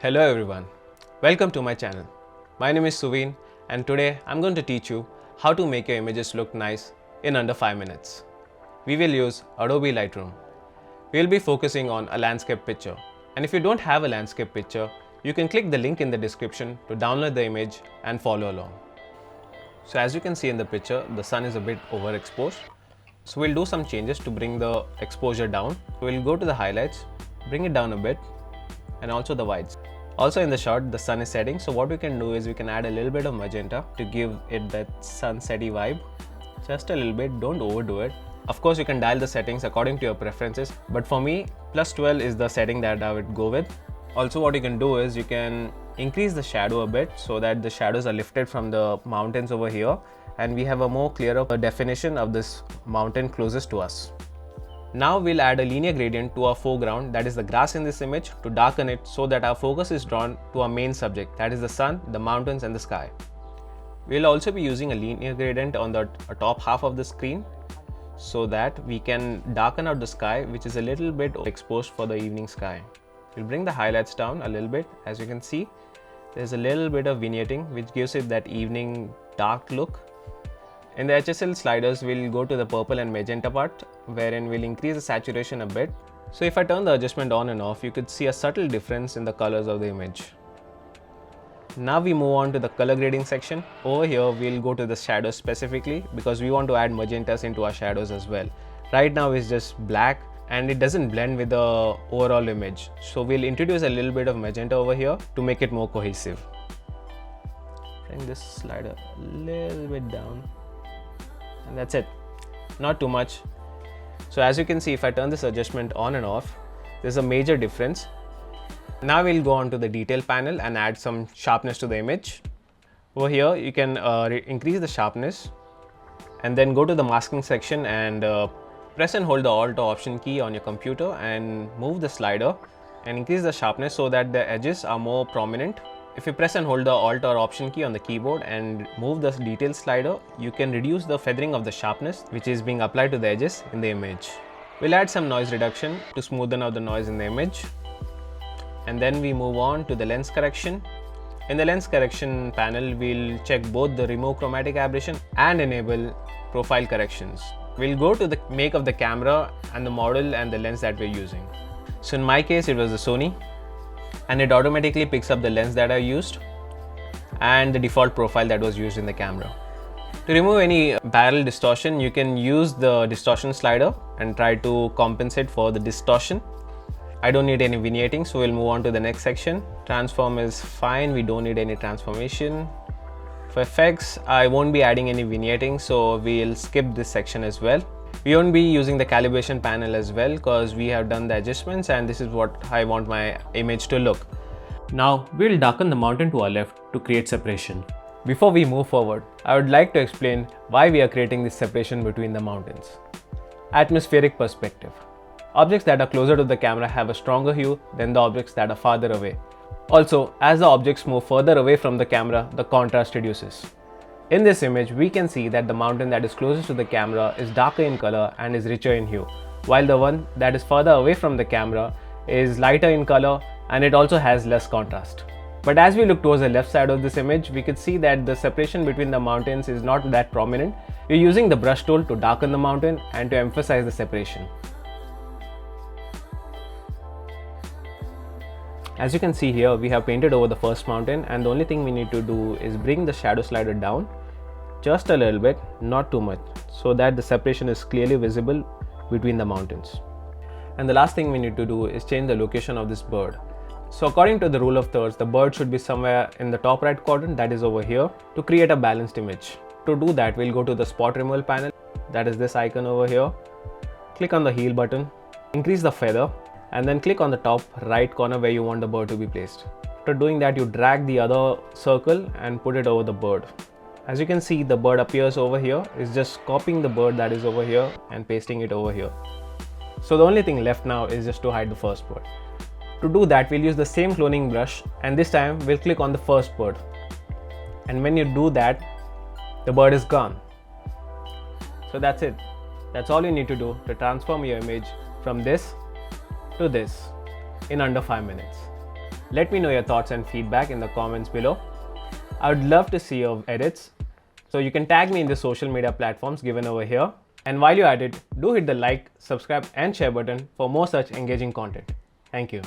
Hello everyone, welcome to my channel. My name is Suveen and today I'm going to teach you how to make your images look nice in under 5 minutes. We will use Adobe Lightroom. We'll be focusing on a landscape picture, and if you don't have a landscape picture, you can click the link in the description to download the image and follow along. So as you can see in the picture, the sun is a bit overexposed. So we'll do some changes to bring the exposure down. We'll go to the highlights, bring it down a bit, and also the whites. Also in the shot, the sun is setting, so what we can do is we can add a little bit of magenta to give it that sunsetty vibe. Just a little bit, don't overdo it. Of course, you can dial the settings according to your preferences, but for me, +12 is the setting that I would go with. Also, what you can do is you can increase the shadow a bit so that the shadows are lifted from the mountains over here, and we have a more clearer definition of this mountain closest to us. Now we'll add a linear gradient to our foreground, that is the grass in this image, to darken it so that our focus is drawn to our main subject, that is the sun, the mountains and the sky. We'll also be using a linear gradient on the top half of the screen so that we can darken out the sky, which is a little bit exposed for the evening sky. We'll bring the highlights down a little bit. As you can see, there's a little bit of vignetting which gives it that evening dark look. In the HSL sliders, we'll go to the purple and magenta part, wherein we'll increase the saturation a bit. So if I turn the adjustment on and off, you could see a subtle difference in the colors of the image. Now we move on to the color grading section. Over here, we'll go to the shadows specifically because we want to add magentas into our shadows as well. Right now it's just black and it doesn't blend with the overall image. So we'll introduce a little bit of magenta over here to make it more cohesive. Bring this slider a little bit down. And that's it, not too much. So as you can see, if I turn this adjustment on and off, there's a major difference. Now we'll go on to the detail panel and add some sharpness to the image. Over here, you can increase the sharpness and then go to the masking section and press and hold the Alt or Option key on your computer and move the slider and increase the sharpness so that the edges are more prominent. If you press and hold the Alt or Option key on the keyboard and move the detail slider, you can reduce the feathering of the sharpness which is being applied to the edges in the image. We'll add some noise reduction to smoothen out the noise in the image. And then we move on to the lens correction. In the lens correction panel, we'll check both the remove chromatic aberration and enable profile corrections. We'll go to the make of the camera and the model and the lens that we're using. So in my case, it was the Sony, and it automatically picks up the lens that I used and the default profile that was used in the camera. To remove any barrel distortion, you can use the distortion slider and try to compensate for the distortion. I don't need any vignetting, so we'll move on to the next section. Transform is fine, we don't need any transformation. For effects, I won't be adding any vignetting, so we'll skip this section as well. We won't be using the calibration panel as well because we have done the adjustments and this is what I want my image to look. Now we'll darken the mountain to our left to create separation. Before we move forward, I would like to explain why we are creating this separation between the mountains. Atmospheric perspective. Objects that are closer to the camera have a stronger hue than the objects that are farther away. Also, as the objects move further away from the camera, the contrast reduces. In this image, we can see that the mountain that is closest to the camera is darker in color and is richer in hue, while the one that is further away from the camera is lighter in color and it also has less contrast. But as we look towards the left side of this image, we could see that the separation between the mountains is not that prominent. We're using the brush tool to darken the mountain and to emphasize the separation. As you can see here, we have painted over the first mountain and the only thing we need to do is bring the shadow slider down just a little bit, not too much, so that the separation is clearly visible between the mountains. And the last thing we need to do is change the location of this bird. So according to the rule of thirds, the bird should be somewhere in the top right quadrant, that is over here, to create a balanced image. To do that, we'll go to the spot removal panel, that is this icon over here. Click on the heel button, increase the feather, and then click on the top right corner where you want the bird to be placed. After doing that, you drag the other circle and put it over the bird. As you can see, the bird appears over here. It's just copying the bird that is over here and pasting it over here. So the only thing left now is just to hide the first bird. To do that, we'll use the same cloning brush and this time we'll click on the first bird. And when you do that, the bird is gone. So that's it. That's all you need to do to transform your image from this to this in under 5 minutes. Let me know your thoughts and feedback in the comments below. I would love to see your edits. So you can tag me in the social media platforms given over here. And while you're at it, do hit the like, subscribe and share button for more such engaging content. Thank you.